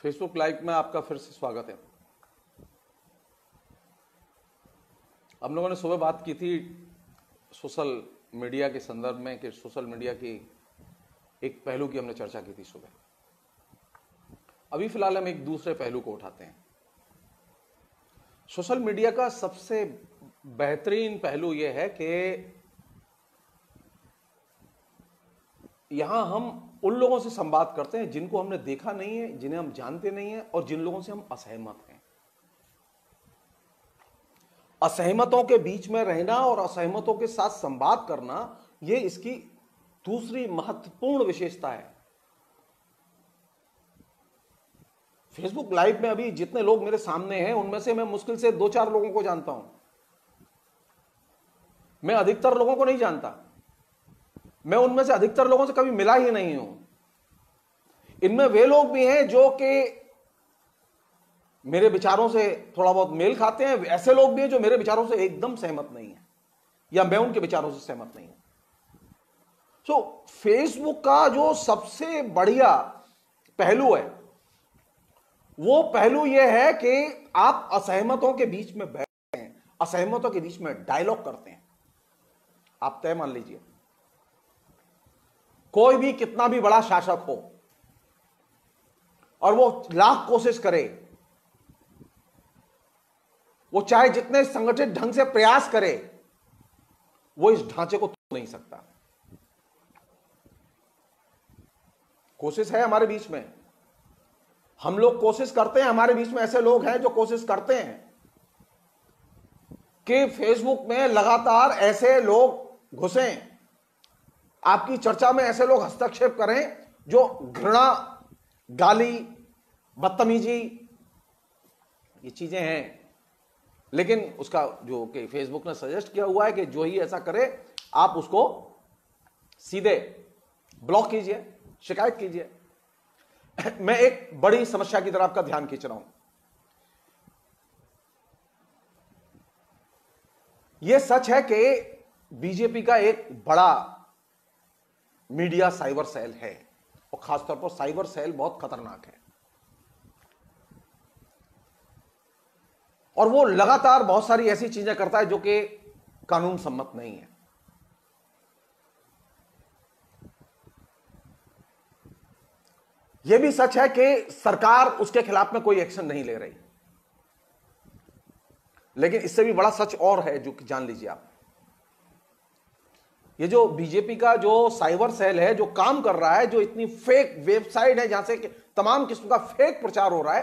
Facebook live में आपका फिर से स्वागत है। हम लोगों ने सुबह बात की थी सोशल मीडिया के संदर्भ में कि सोशल मीडिया की एक पहलू की हमने चर्चा की थी सुबह। अभी फिलहाल हम एक दूसरे पहलू को उठाते हैं। सोशल मीडिया का सबसे बेहतरीन पहलू यह है कि यहां हम उन लोगों से संवाद करते हैं जिनको हमने देखा नहीं है, जिन्हें हम जानते नहीं हैं और जिन लोगों से हम असहमत हैं। असहमतों के बीच में रहना और असहमतों के साथ संवाद करना, यह इसकी दूसरी महत्वपूर्ण विशेषता है। फेसबुक लाइव में अभी जितने लोग मेरे सामने हैं उनमें से मैं मुश्किल से 2-4 लोगों को जानता हूं। मैं अधिकतर लोगों को नहीं जानता। मैं उनमें से अधिकतर लोगों से कभी मिला ही नहीं हूं। इनमें वे लोग भी हैं जो कि मेरे विचारों से थोड़ा बहुत मेल खाते हैं, ऐसे लोग भी हैं जो मेरे विचारों से एकदम सहमत नहीं है या मैं उनके विचारों से सहमत नहीं हूं। फेसबुक का जो सबसे बढ़िया पहलू है वो पहलू यह है कि आप असहमतों के बीच में बैठते हैं, असहमतों के बीच में डायलॉग करते हैं। आप तय मान लीजिए, कोई भी कितना भी बड़ा शासक हो और वो लाख कोशिश करे, वो चाहे जितने संगठित ढंग से प्रयास करे, वो इस ढांचे को तोड़ नहीं सकता। कोशिश है हमारे बीच में, हम लोग कोशिश करते हैं। हमारे बीच में ऐसे लोग हैं जो कोशिश करते हैं कि फेसबुक में लगातार ऐसे लोग घुसें, आपकी चर्चा में ऐसे लोग हस्तक्षेप करें जो घृणा, गाली, बदतमीजी, ये चीजें हैं। लेकिन उसका जो कि फेसबुक ने सजेस्ट किया हुआ है कि जो ही ऐसा करे आप उसको सीधे ब्लॉक कीजिए, शिकायत कीजिए। मैं एक बड़ी समस्या की तरफ आपका ध्यान खींच रहा हूं। यह सच है कि बीजेपी का एक बड़ा मीडिया साइबर सेल है और खासतौर पर साइबर सेल बहुत खतरनाक है और वो लगातार बहुत सारी ऐसी चीजें करता है जो कि कानून सम्मत नहीं है। यह भी सच है कि सरकार उसके खिलाफ में कोई एक्शन नहीं ले रही। लेकिन इससे भी बड़ा सच और है जो कि जान लीजिए आप, ये जो बीजेपी का जो साइबर सेल है जो काम कर रहा है, जो इतनी फेक वेबसाइट है जहां से तमाम किस्म का फेक प्रचार हो रहा है,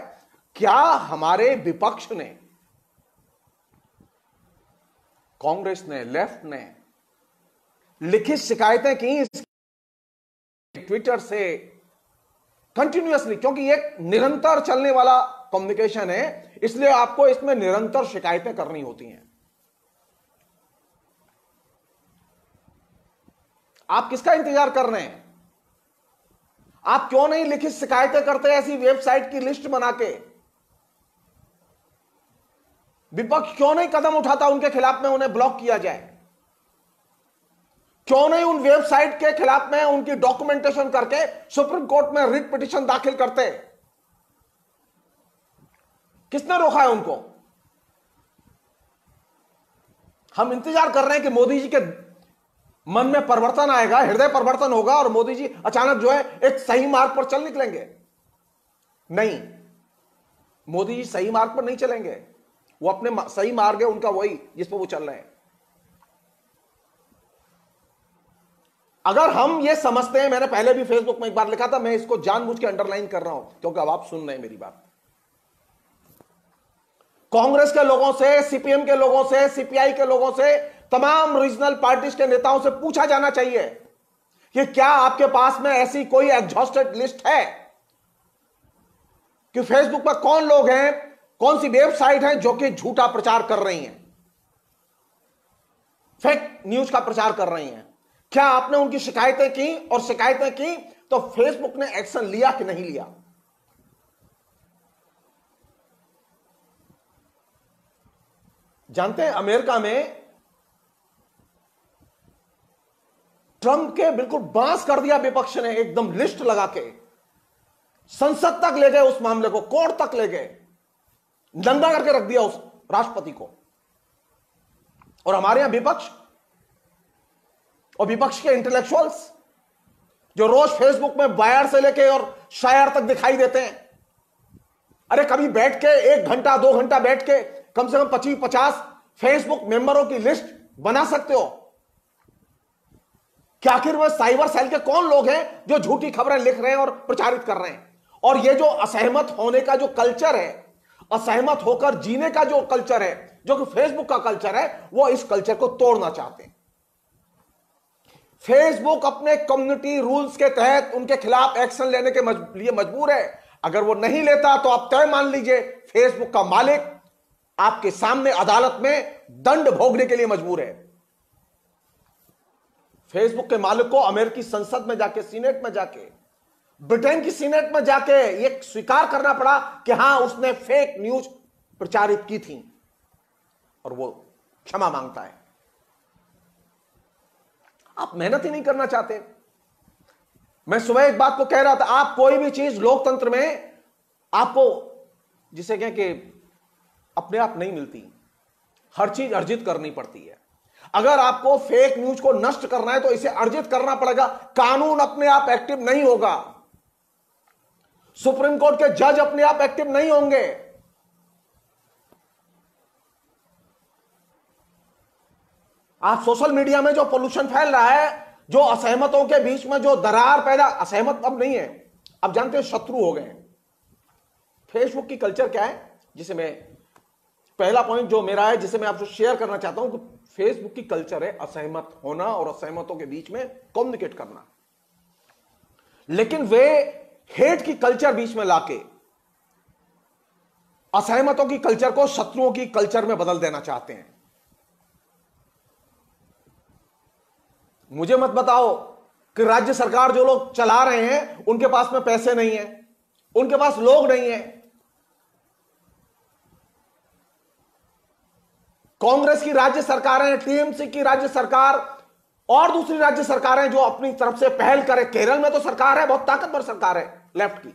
क्या हमारे विपक्ष ने, कांग्रेस ने, लेफ्ट ने लिखित शिकायतें की ट्विटर से कंटिन्यूअसली? क्योंकि ये निरंतर चलने वाला कम्युनिकेशन है, इसलिए आपको इसमें निरंतर शिकायतें करनी होती हैं। आप किसका इंतजार कर रहे हैं? आप क्यों नहीं लिखित शिकायतें करते ऐसी वेबसाइट की लिस्ट बना के? विपक्ष क्यों नहीं कदम उठाता उनके खिलाफ में उन्हें ब्लॉक किया जाए? क्यों नहीं उन वेबसाइट के खिलाफ में उनकी डॉक्यूमेंटेशन करके सुप्रीम कोर्ट में रिट पिटीशन दाखिल करते? किसने रोका है उनको? हम इंतजार कर रहे हैं कि मोदी जी के मन में परिवर्तन आएगा, हृदय परिवर्तन होगा और मोदी जी अचानक जो है एक सही मार्ग पर चल निकलेंगे। नहीं, मोदी जी सही मार्ग पर नहीं चलेंगे। वो अपने सही मार्ग है उनका वही जिस पर वो चल रहे हैं। अगर हम ये समझते हैं, मैंने पहले भी फेसबुक में एक बार लिखा था, मैं इसको जानबूझ के अंडरलाइन कर रहा हूं क्योंकि अब आप सुन रहे हैं मेरी बात। कांग्रेस के लोगों से, सीपीएम के लोगों से, सीपीआई के लोगों से, तमाम रीजनल पार्टीज के नेताओं से पूछा जाना चाहिए कि क्या आपके पास में ऐसी कोई एग्जॉस्टेड लिस्ट है कि फेसबुक पर कौन लोग हैं, कौन सी वेबसाइट हैं जो कि झूठा प्रचार कर रही हैं, फेक न्यूज का प्रचार कर रही हैं? क्या आपने उनकी शिकायतें की? और शिकायतें की तो फेसबुक ने एक्शन लिया कि नहीं लिया? जानते हैं अमेरिका में ट्रंप के बिल्कुल बांस कर दिया विपक्ष ने, एकदम लिस्ट लगा के संसद तक ले गए उस मामले को, कोर्ट तक ले गए, नंगा करके रख दिया उस राष्ट्रपति को। और हमारे यहां विपक्ष और विपक्ष के इंटेलेक्चुअल्स जो रोज फेसबुक में बायर से लेके और शायर तक दिखाई देते हैं, अरे कभी बैठ के 1 घंटा 2 घंटा बैठ के कम से कम 25-50 फेसबुक मेंबरों की लिस्ट बना सकते हो कि आखिर में साइबर सेल के कौन लोग हैं जो झूठी खबरें लिख रहे हैं और प्रचारित कर रहे हैं। और ये जो असहमत होने का जो कल्चर है, असहमत होकर जीने का जो कल्चर है, जो कि फेसबुक का कल्चर है, वो इस कल्चर को तोड़ना चाहते हैं। फेसबुक अपने कम्युनिटी रूल्स के तहत उनके खिलाफ एक्शन लेने के लिए मजबूर है। अगर वो नहीं लेता तो आप तय मान लीजिए फेसबुक का मालिक आपके सामने अदालत में दंड भोगने के लिए मजबूर है। फेसबुक के मालिक को अमेरिकी संसद में जाके, सीनेट में जाके, ब्रिटेन की सीनेट में जाके यह स्वीकार करना पड़ा कि हां उसने फेक न्यूज प्रचारित की थी, और वो क्षमा मांगता है। आप मेहनत ही नहीं करना चाहते। मैं सुबह एक बात को कह रहा था, आप कोई भी चीज लोकतंत्र में आपको जिसे कहें कि अपने आप नहीं मिलती, हर चीज अर्जित करनी पड़ती है। अगर आपको फेक न्यूज को नष्ट करना है तो इसे अर्जित करना पड़ेगा। कानून अपने आप एक्टिव नहीं होगा, सुप्रीम कोर्ट के जज अपने आप एक्टिव नहीं होंगे। आप सोशल मीडिया में जो पोल्यूशन फैल रहा है, जो असहमतों के बीच में जो दरार पैदा, असहमत अब नहीं है, अब जानते हैं शत्रु हो गए हैं। फेसबुक की कल्चर क्या है, जिसे मैं पहला पॉइंट जो मेरा है, जिसे मैं आपसे शेयर करना चाहता हूं कि फेसबुक की कल्चर है असहमत होना और असहमतों के बीच में कम्युनिकेट करना। लेकिन वे हेट की कल्चर बीच में लाके असहमतों की कल्चर को शत्रुओं की कल्चर में बदल देना चाहते हैं। मुझे मत बताओ कि राज्य सरकार जो लोग चला रहे हैं उनके पास में पैसे नहीं है, उनके पास लोग नहीं है। कांग्रेस की राज्य सरकारें, टीएमसी की राज्य सरकार और दूसरी राज्य सरकारें जो अपनी तरफ से पहल करें, केरल में तो सरकार है, बहुत ताकतवर सरकार है लेफ्ट की,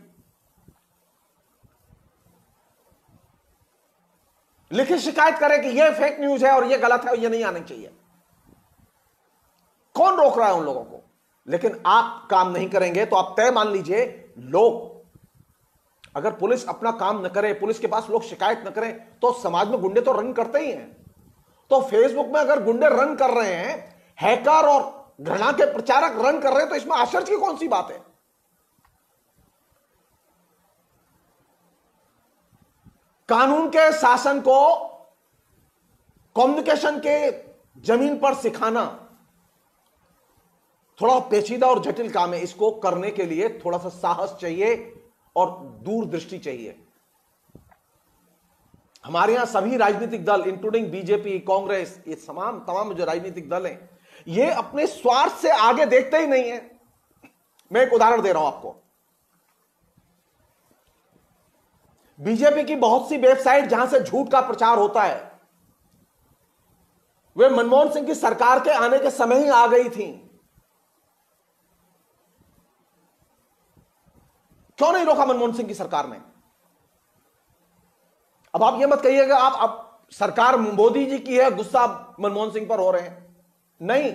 लिखित शिकायत करें कि यह फेक न्यूज है और यह गलत है और यह नहीं आनी चाहिए। कौन रोक रहा है उन लोगों को? लेकिन आप काम नहीं करेंगे तो आप तय मान लीजिए, लोग अगर पुलिस अपना काम न करे, पुलिस के पास लोग शिकायत न करें, तो समाज में गुंडे तो रन करते ही हैं। तो फेसबुक में अगर गुंडे रन कर रहे हैं, हैकर और घृणा के प्रचारक रन कर रहे हैं, तो इसमें आश्चर्य की कौन सी बात है? कानून के शासन को कम्युनिकेशन के जमीन पर सिखाना थोड़ा पेचीदा और जटिल काम है। इसको करने के लिए थोड़ा सा साहस चाहिए और दूरदृष्टि चाहिए। हमारे यहां सभी राजनीतिक दल, इंक्लूडिंग बीजेपी, कांग्रेस, ये तमाम जो राजनीतिक दल हैं, ये अपने स्वार्थ से आगे देखते ही नहीं है। मैं एक उदाहरण दे रहा हूं आपको। बीजेपी की बहुत सी वेबसाइट जहां से झूठ का प्रचार होता है, वे मनमोहन सिंह की सरकार के आने के समय ही आ गई थी। क्यों नहीं रोका मनमोहन सिंह की सरकार ने? अब आप ये मत कहिएगा आप अब सरकार मोदी जी की है, गुस्सा मनमोहन सिंह पर हो रहे हैं। नहीं,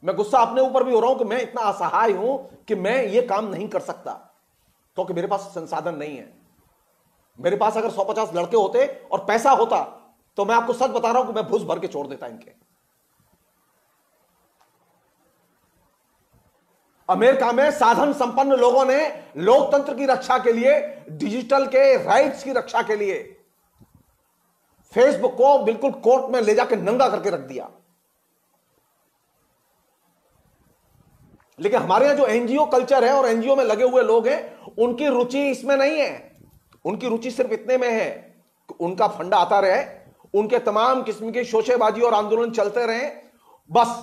मैं गुस्सा अपने ऊपर भी हो रहा हूं कि मैं इतना असहाय हूं कि मैं ये काम नहीं कर सकता, क्योंकि मेरे पास संसाधन नहीं है। मेरे पास अगर 150 लड़के होते और पैसा होता तो मैं आपको सच बता रहा हूं कि मैं भूस भर के छोड़ देता इनके। अमेरिका में साधन संपन्न लोगों ने लोकतंत्र की रक्षा के लिए, डिजिटल के राइट्स की रक्षा के लिए फेसबुक को बिल्कुल कोर्ट में ले जाकर नंगा करके रख दिया। लेकिन हमारे यहां जो एनजीओ कल्चर है और एनजीओ में लगे हुए लोग हैं, उनकी रुचि इसमें नहीं है। उनकी रुचि सिर्फ इतने में है कि उनका फंडा आता रहे, उनके तमाम किस्म की शोषेबाजी और आंदोलन चलते रहे, बस।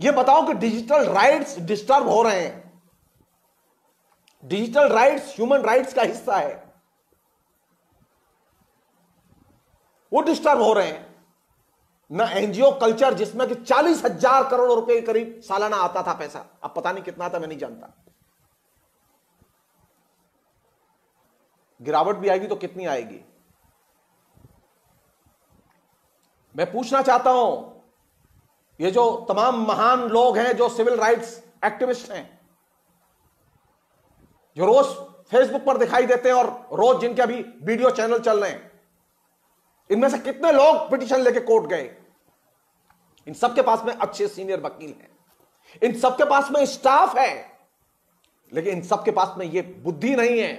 ये बताओ कि डिजिटल राइट्स डिस्टर्ब हो रहे हैं। डिजिटल राइट्स ह्यूमन राइट्स का हिस्सा है, वो डिस्टर्ब हो रहे हैं। ना एनजीओ कल्चर जिसमें कि 40,000 करोड़ रुपए के करीब सालाना आता था पैसा, अब पता नहीं कितना था, मैं नहीं जानता। गिरावट भी आएगी तो कितनी आएगी। मैं पूछना चाहता हूं, ये जो तमाम महान लोग हैं, जो सिविल राइट्स एक्टिविस्ट हैं, जो रोज फेसबुक पर दिखाई देते हैं और रोज जिनके अभी वीडियो चैनल चल रहे हैं, इनमें से कितने लोग पिटीशन लेके कोर्ट गए? इन सबके पास में अच्छे सीनियर वकील हैं, इन सबके पास में स्टाफ है, लेकिन इन सबके पास में यह बुद्धि नहीं है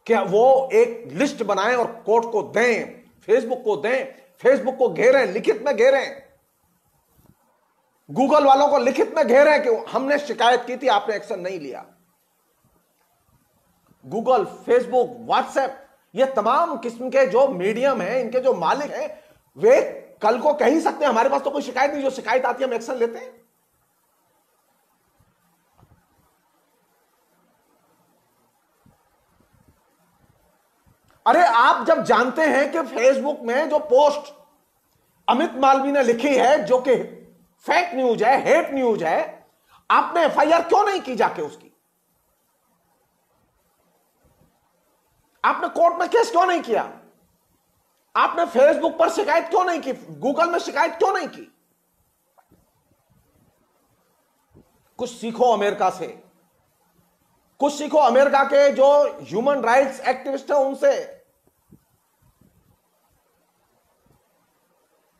कि वो एक लिस्ट बनाएं और कोर्ट को दें, फेसबुक को दें, फेसबुक को घेरें, लिखित में घेरें, गूगल वालों को लिखित में घेरें कि हमने शिकायत की थी, आपने एक्शन नहीं लिया। गूगल, फेसबुक, व्हाट्सएप, ये तमाम किस्म के जो मीडियम हैं, इनके जो मालिक हैं, वे कल को कह ही सकते हैं हमारे पास तो कोई शिकायत नहीं, जो शिकायत आती है हम एक्शन लेते हैं। अरे आप जब जानते हैं कि फेसबुक में जो पोस्ट अमित मालवीय ने लिखी है जो कि फेक न्यूज है, हेट न्यूज है, आपने एफआईआर क्यों नहीं की जाके उसकी? आपने कोर्ट में केस क्यों नहीं किया? आपने फेसबुक पर शिकायत क्यों नहीं की? गूगल में शिकायत क्यों नहीं की? कुछ सीखो अमेरिका से, कुछ सीखो अमेरिका के जो ह्यूमन राइट्स एक्टिविस्ट हैं उनसे।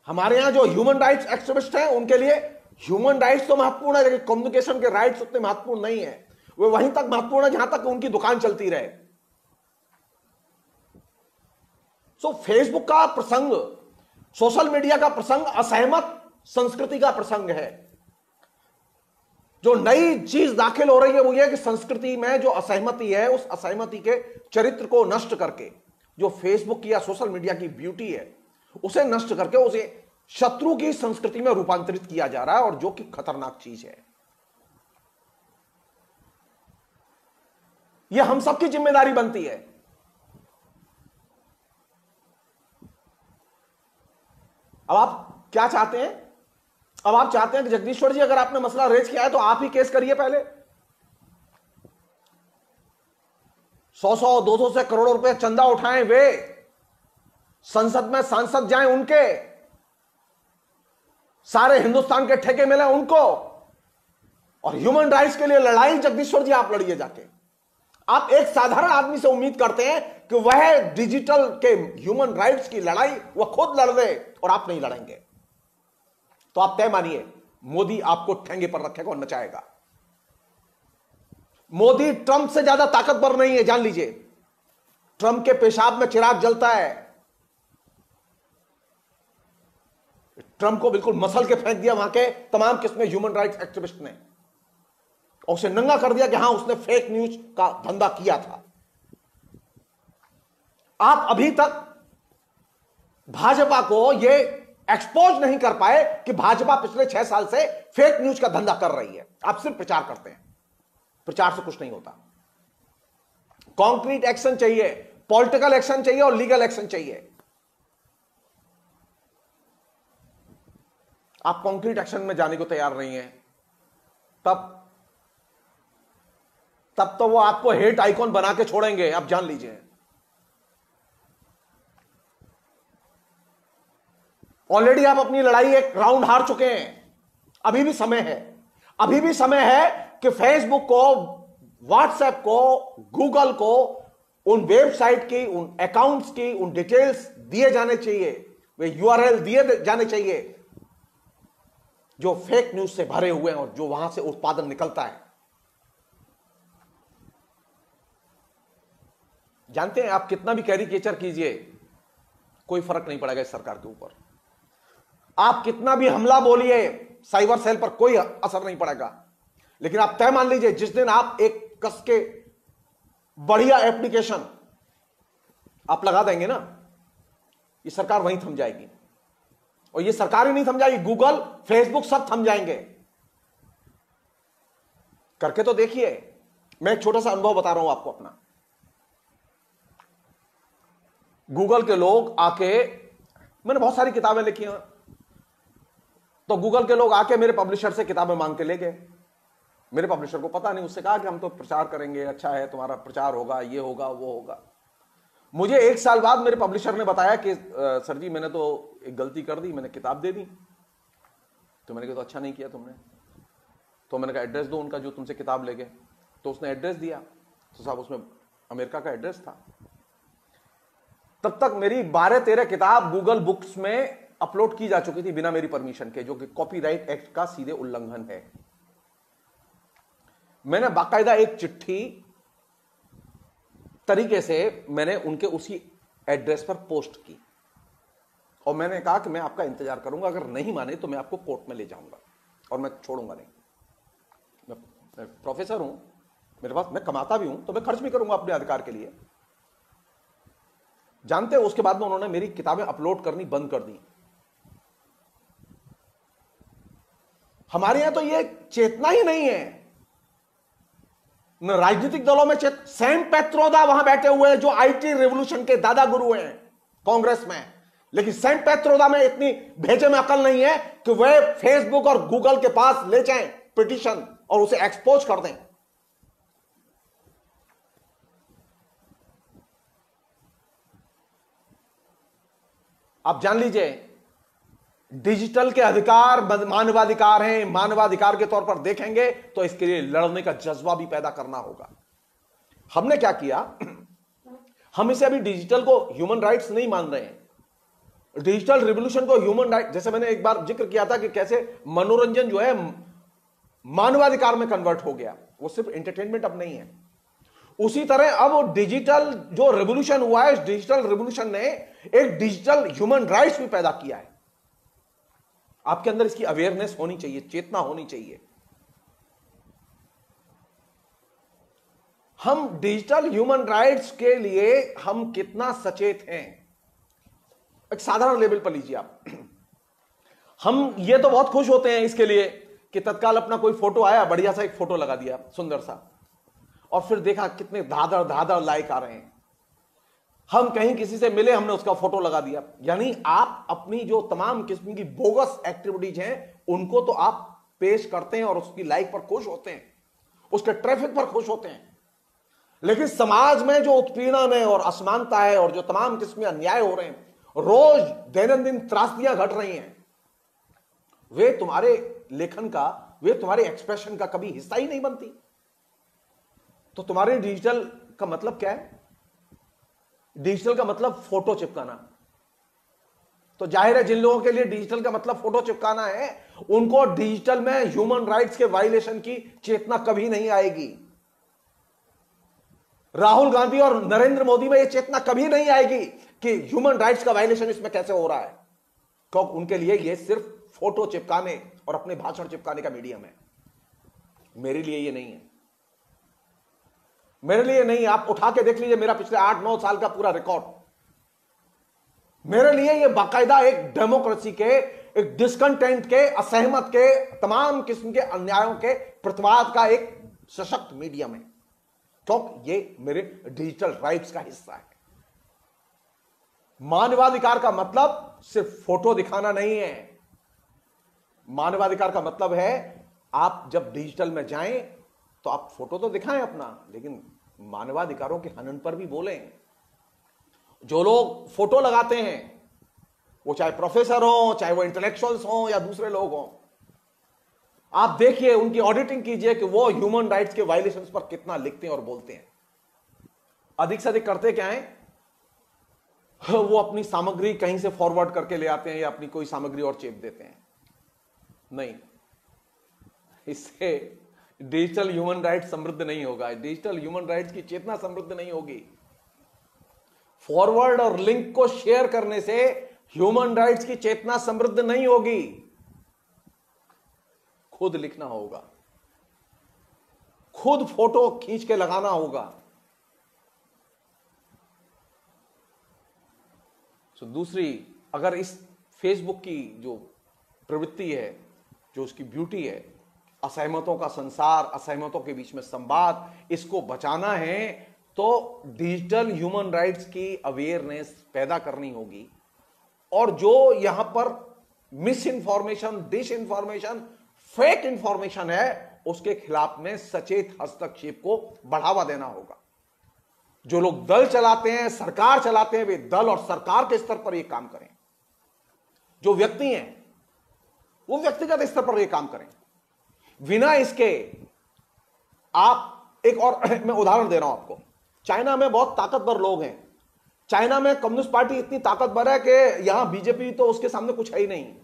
हमारे यहां जो ह्यूमन राइट्स एक्टिविस्ट हैं उनके लिए ह्यूमन राइट्स तो महत्वपूर्ण है, लेकिन कम्युनिकेशन के राइट्स उतने महत्वपूर्ण नहीं है। वे वहीं तक महत्वपूर्ण है जहां तक उनकी दुकान चलती रहे। सो फेसबुक का प्रसंग, सोशल मीडिया का प्रसंग असहमत संस्कृति का प्रसंग है। जो नई चीज दाखिल हो रही है वो यह कि संस्कृति में जो असहमति है, उस असहमति के चरित्र को नष्ट करके जो फेसबुक की या सोशल मीडिया की ब्यूटी है उसे नष्ट करके उसे शत्रु की संस्कृति में रूपांतरित किया जा रहा है, और जो कि खतरनाक चीज है। यह हम सबकी जिम्मेदारी बनती है। अब आप क्या चाहते हैं? अब आप चाहते हैं कि जगदीश्वर जी, अगर आपने मसला रेज किया है तो आप ही केस करिए पहले। 100-100, 200 से करोड़ों रुपए चंदा उठाएं, वे संसद में सांसद जाएं, उनके सारे हिंदुस्तान के ठेके मिले उनको, और ह्यूमन राइट्स के लिए लड़ाई जगदीश्वर जी आप लड़िए जाके। आप एक साधारण आदमी से उम्मीद करते हैं कि वह डिजिटल के ह्यूमन राइट्स की लड़ाई वह खुद लड़ दे, और आप नहीं लड़ेंगे तो आप तय मानिए मोदी आपको ठेंगे पर रखेगा और नचाएगा। मोदी ट्रंप से ज्यादा ताकतवर नहीं है, जान लीजिए। ट्रंप के पेशाब में चिराग जलता है। ट्रंप को बिल्कुल मसल के फेंक दिया वहां के तमाम किस्म ह्यूमन राइट्स एक्टिविस्ट ने, और उसे नंगा कर दिया कि हां उसने फेक न्यूज का धंधा किया था। आप अभी तक भाजपा को यह एक्सपोज नहीं कर पाए कि भाजपा पिछले 6 साल से फेक न्यूज का धंधा कर रही है। आप सिर्फ प्रचार करते हैं, प्रचार से कुछ नहीं होता। कॉन्क्रीट एक्शन चाहिए, पॉलिटिकल एक्शन चाहिए और लीगल एक्शन चाहिए। आप कॉन्क्रीट एक्शन में जाने को तैयार नहीं है, तब तो वो आपको हेट आइकॉन बना के छोड़ेंगे, आप जान लीजिए। ऑलरेडी आप अपनी लड़ाई एक राउंड हार चुके हैं। अभी भी समय है, अभी भी समय है कि फेसबुक को, व्हाट्सएप को, गूगल को उन वेबसाइट की, उन अकाउंट्स की, उन डिटेल्स दिए जाने चाहिए, वे यूआरएल दिए जाने चाहिए जो फेक न्यूज से भरे हुए हैं और जो वहां से उत्पादन निकलता है। जानते हैं, आप कितना भी कैरिकेचर कीजिए कोई फर्क नहीं पड़ेगा इस सरकार के ऊपर। आप कितना भी हमला बोलिए साइबर सेल पर, कोई असर नहीं पड़ेगा। लेकिन आप तय मान लीजिए, जिस दिन आप एक कस के बढ़िया एप्लीकेशन आप लगा देंगे ना, ये सरकार वहीं थम जाएगी। और ये सरकार ही नहीं थम जाएगी, गूगल, फेसबुक सब थम जाएंगे। करके तो देखिए। मैं एक छोटा सा अनुभव बता रहा हूं आपको अपना। गूगल के लोग आके मैंने बहुत सारी किताबें लिखी हैं, तो गूगल के लोग आके मेरे पब्लिशर से किताबें मांग के ले गए। मेरे पब्लिशर को पता नहीं, उससे कहा कि हम तो प्रचार करेंगे, अच्छा है तुम्हारा प्रचार होगा, ये होगा वो होगा। मुझे 1 साल बाद मेरे पब्लिशर ने बताया कि सर जी मैंने तो एक गलती कर दी, मैंने किताब दे दी। तो मैंने कहा तो अच्छा नहीं किया तुमने। तो मैंने कहा एड्रेस दो उनका जो तुमसे किताब ले गए। तो उसने एड्रेस दिया, तो साहब उसमें अमेरिका का एड्रेस था। तब तक मेरी 12-13 किताब गूगल बुक्स में अपलोड की जा चुकी थी बिना मेरी परमिशन के, जो कि कॉपीराइट एक्ट का सीधे उल्लंघन है। मैंने बाकायदा एक चिट्ठी तरीके से मैंने उनके उसी एड्रेस पर पोस्ट की और मैंने कहा कि मैं आपका इंतजार करूंगा, अगर नहीं माने तो मैं आपको कोर्ट में ले जाऊंगा और मैं छोड़ूंगा नहीं। मैं प्रोफेसर हूं, मेरे पास, मैं कमाता भी हूं तो मैं खर्च भी करूंगा अपने अधिकार के लिए। जानते हो उसके बाद में उन्होंने मेरी किताबें अपलोड करनी बंद कर दी। हमारे यहां तो ये चेतना ही नहीं है, न राजनीतिक दलों में सैम पेत्रोदा वहां बैठे हुए हैं जो आईटी रिवॉल्यूशन के दादा गुरु हैं कांग्रेस में, लेकिन सैम पेत्रोदा में इतनी भेजे में अकल नहीं है कि वह फेसबुक और गूगल के पास ले जाएं पिटीशन और उसे एक्सपोज कर दें। आप जान लीजिए डिजिटल के अधिकार मानवाधिकार हैं, मानवाधिकार के तौर पर देखेंगे तो इसके लिए लड़ने का जज्बा भी पैदा करना होगा। हमने क्या किया, हम इसे अभी डिजिटल को ह्यूमन राइट्स नहीं मान रहे हैं। डिजिटल रिवॉल्यूशन को ह्यूमन राइट, जैसे मैंने एक बार जिक्र किया था कि कैसे मनोरंजन जो है मानवाधिकार में कन्वर्ट हो गया, वो सिर्फ एंटरटेनमेंट अब नहीं है। उसी तरह अब डिजिटल जो रिवॉल्यूशन हुआ है, इस डिजिटल रिवॉल्यूशन ने एक डिजिटल ह्यूमन राइट्स भी पैदा किया है। आपके अंदर इसकी अवेयरनेस होनी चाहिए, चेतना होनी चाहिए। हम डिजिटल ह्यूमन राइट्स के लिए हम कितना सचेत हैं, एक साधारण लेवल पर लीजिए आप। हम ये तो बहुत खुश होते हैं इसके लिए कि तत्काल अपना कोई फोटो आया, बढ़िया सा एक फोटो लगा दिया सुंदर सा, और फिर देखा कितने धाधड़ लाइक आ रहे हैं। हम कहीं किसी से मिले, हमने उसका फोटो लगा दिया। यानी आप अपनी जो तमाम किस्म की बोगस एक्टिविटीज हैं उनको तो आप पेश करते हैं और उसकी लाइक पर खुश होते हैं, उसके ट्रैफिक पर खुश होते हैं। लेकिन समाज में जो उत्पीड़न है और असमानता है और जो तमाम किस्म के अन्याय हो रहे हैं, रोज दैनंदिन त्रासदियां घट रही हैं, वे तुम्हारे लेखन का, वे तुम्हारे एक्सप्रेशन का कभी हिस्सा ही नहीं बनती। तो तुम्हारे डिजिटल का मतलब क्या है? डिजिटल का मतलब फोटो चिपकाना। तो जाहिर है जिन लोगों के लिए डिजिटल का मतलब फोटो चिपकाना है, उनको डिजिटल में ह्यूमन राइट्स के वायलेशन की चेतना कभी नहीं आएगी। राहुल गांधी और नरेंद्र मोदी में यह चेतना कभी नहीं आएगी कि ह्यूमन राइट्स का वायलेशन इसमें कैसे हो रहा है, क्योंकि उनके लिए यह सिर्फ फोटो चिपकाने और अपने भाषण चिपकाने का मीडियम है। मेरे लिए यह नहीं है, मेरे लिए नहीं। आप उठा के देख लीजिए मेरा पिछले 8-9 साल का पूरा रिकॉर्ड। मेरे लिए यह बाकायदा एक डेमोक्रेसी के, एक डिस्कंटेंट के, असहमत के, तमाम किस्म के अन्यायों के प्रतिवाद का एक सशक्त मीडियम है, क्योंकि ये मेरे डिजिटल राइट्स का हिस्सा है। मानवाधिकार का मतलब सिर्फ फोटो दिखाना नहीं है। मानवाधिकार का मतलब है आप जब डिजिटल में जाएं तो आप फोटो तो दिखाएं अपना, लेकिन मानवाधिकारों के हनन पर भी बोलें। जो लोग फोटो लगाते हैं, वो चाहे प्रोफेसर हो, चाहे वो इंटेलेक्चुअल्स हो या दूसरे लोग हो, आप देखिए, उनकी ऑडिटिंग कीजिए कि वो ह्यूमन राइट्स के वायलेशंस पर कितना लिखते हैं और बोलते हैं। अधिक से अधिक करते क्या है, वो अपनी सामग्री कहीं से फॉरवर्ड करके ले आते हैं या अपनी कोई सामग्री और चेप देते हैं। नहीं, इससे डिजिटल ह्यूमन राइट्स समृद्ध नहीं होगा, डिजिटल ह्यूमन राइट्स की चेतना समृद्ध नहीं होगी। फॉरवर्ड और लिंक को शेयर करने से ह्यूमन राइट्स की चेतना समृद्ध नहीं होगी। खुद लिखना होगा, खुद फोटो खींच के लगाना होगा। तो दूसरी, अगर इस फेसबुक की जो प्रवृत्ति है, जो उसकी ब्यूटी है, असहमतों का संसार, असहमतों के बीच में संवाद, इसको बचाना है तो डिजिटल ह्यूमन राइट्स की अवेयरनेस पैदा करनी होगी। और जो यहां पर misinformation, disinformation, fake information है, उसके खिलाफ में सचेत हस्तक्षेप को बढ़ावा देना होगा। जो लोग दल चलाते हैं, सरकार चलाते हैं, वे दल और सरकार के स्तर पर यह काम करें। जो व्यक्ति हैं वो व्यक्तिगत स्तर पर यह काम करें। बिना इसके आप एक और मैं उदाहरण दे रहा हूं आपको। चाइना में बहुत ताकतवर लोग हैं। चाइना में कम्युनिस्ट पार्टी इतनी ताकतवर है कि यहां बीजेपी तो उसके सामने कुछ है ही नहीं।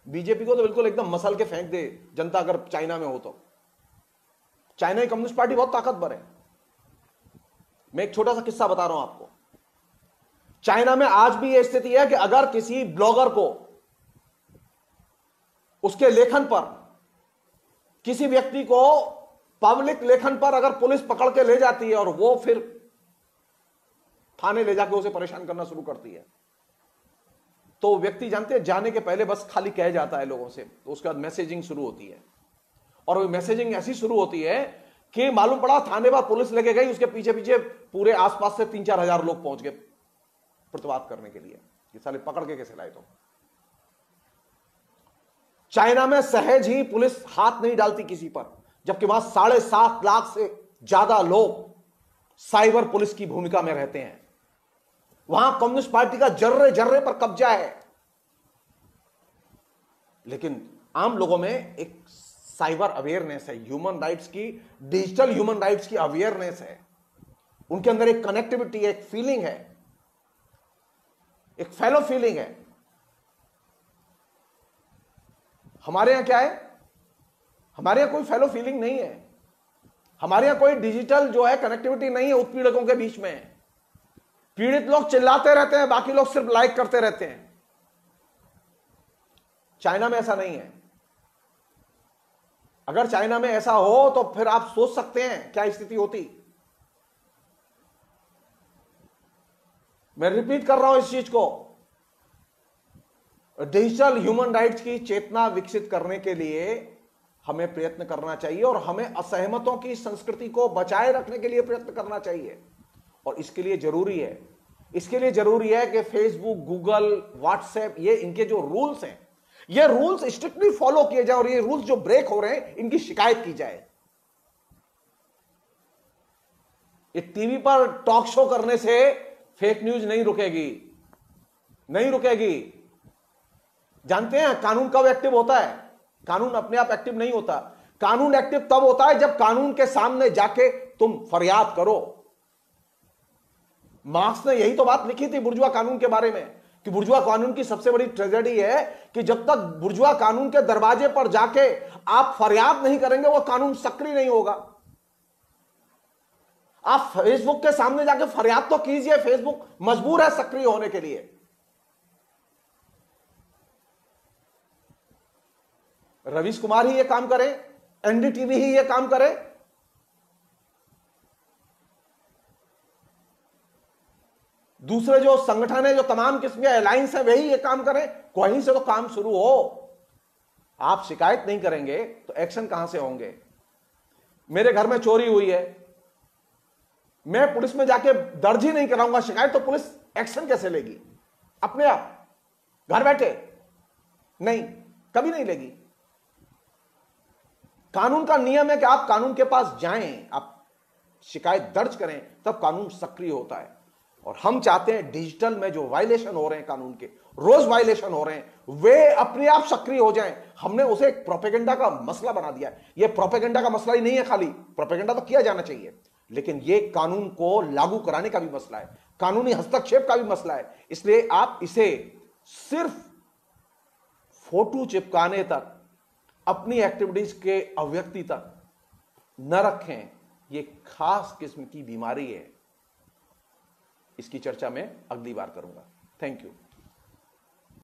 बीजेपी को तो बिल्कुल एकदम मसल के फेंक दे जनता अगर चाइना में हो तो। चाइना की कम्युनिस्ट पार्टी बहुत ताकतवर है। मैं एक छोटा सा किस्सा बता रहा हूं आपको। चाइना में आज भी यह स्थिति है कि अगर किसी ब्लॉगर को उसके लेखन पर, किसी व्यक्ति को पब्लिक लेखन पर अगर पुलिस पकड़ के ले जाती है और वो फिर थाने ले जाकर उसे परेशान करना शुरू करती है, तो व्यक्ति जानते हैं जाने के पहले बस खाली कह जाता है लोगों से, तो उसके बाद मैसेजिंग शुरू होती है। और वो मैसेजिंग ऐसी शुरू होती है कि मालूम पड़ा थाने पर पुलिस लेके गई, उसके पीछे पीछे पूरे आसपास से 3-4 हजार लोग पहुंच गए प्रतिवाद करने के लिए कि साले पकड़ के कैसे लाए। तो चाइना में सहज ही पुलिस हाथ नहीं डालती किसी पर, जबकि वहां 7.5 लाख से ज्यादा लोग साइबर पुलिस की भूमिका में रहते हैं। वहां कम्युनिस्ट पार्टी का जर्रे जर्रे पर कब्जा है। लेकिन आम लोगों में एक साइबर अवेयरनेस है, ह्यूमन राइट्स की, डिजिटल ह्यूमन राइट्स की अवेयरनेस है। उनके अंदर एक कनेक्टिविटी है, एक फीलिंग है, एक फेलो फीलिंग है। हमारे यहां क्या है? हमारे यहां कोई फेलो फीलिंग नहीं है। हमारे यहां कोई डिजिटल जो है कनेक्टिविटी नहीं है उत्पीड़कों के बीच में। पीड़ित लोग चिल्लाते रहते हैं, बाकी लोग सिर्फ लाइक करते रहते हैं। चाइना में ऐसा नहीं है। अगर चाइना में ऐसा हो तो फिर आप सोच सकते हैं क्या स्थिति होती। मैं रिपीट कर रहा हूं इस चीज को। डिजिटल ह्यूमन राइट्स की चेतना विकसित करने के लिए हमें प्रयत्न करना चाहिए और हमें असहमतों की संस्कृति को बचाए रखने के लिए प्रयत्न करना चाहिए। और इसके लिए जरूरी है कि फेसबुक, गूगल, व्हाट्सएप, ये इनके जो रूल्स हैं, ये रूल्स स्ट्रिक्टली फॉलो किए जाए और ये रूल्स जो ब्रेक हो रहे हैं इनकी शिकायत की जाए। ये टीवी पर टॉक शो करने से फेक न्यूज नहीं रुकेगी। जानते हैं कानून कब एक्टिव होता है? कानून अपने आप एक्टिव नहीं होता। कानून एक्टिव तब होता है जब कानून के सामने जाके तुम फरियाद करो। मार्क्स ने यही तो बात लिखी थी बुर्जुआ कानून के बारे में कि बुर्जुआ कानून की सबसे बड़ी ट्रेजेडी है कि जब तक बुर्जुआ कानून के दरवाजे पर जाके आप फरियाद नहीं करेंगे वो कानून सक्रिय नहीं होगा। आप फेसबुक के सामने जाके फरियाद तो कीजिए, फेसबुक मजबूर है सक्रिय होने के लिए। रवीश कुमार ही ये काम करे, एनडीटीवी ही ये काम करे, दूसरे जो संगठन है, जो तमाम किस्म के अलायंस है, वही ये काम करें, कहीं से तो काम शुरू हो। आप शिकायत नहीं करेंगे तो एक्शन कहां से होंगे? मेरे घर में चोरी हुई है, मैं पुलिस में जाके दर्ज ही नहीं कराऊंगा शिकायत, तो पुलिस एक्शन कैसे लेगी? अपने आप घर बैठे नहीं, कभी नहीं लेगी। कानून का नियम है कि आप कानून के पास जाएं, आप शिकायत दर्ज करें, तब कानून सक्रिय होता है। और हम चाहते हैं डिजिटल में जो वायलेशन हो रहे हैं, कानून के रोज वायलेशन हो रहे हैं, वे अपने आप सक्रिय हो जाएं। हमने उसे एक प्रोपेगेंडा का मसला बना दिया है। यह प्रोपेगेंडा का मसला ही नहीं है, खाली प्रोपेगेंडा तो किया जाना चाहिए, लेकिन यह कानून को लागू कराने का भी मसला है, कानूनी हस्तक्षेप का भी मसला है। इसलिए आप इसे सिर्फ फोटो चिपकाने तक, अपनी एक्टिविटीज के अभिव्यक्ति तक न रखें। यह खास किस्म की बीमारी है। इसकी चर्चा मैं अगली बार करूंगा। Thank you.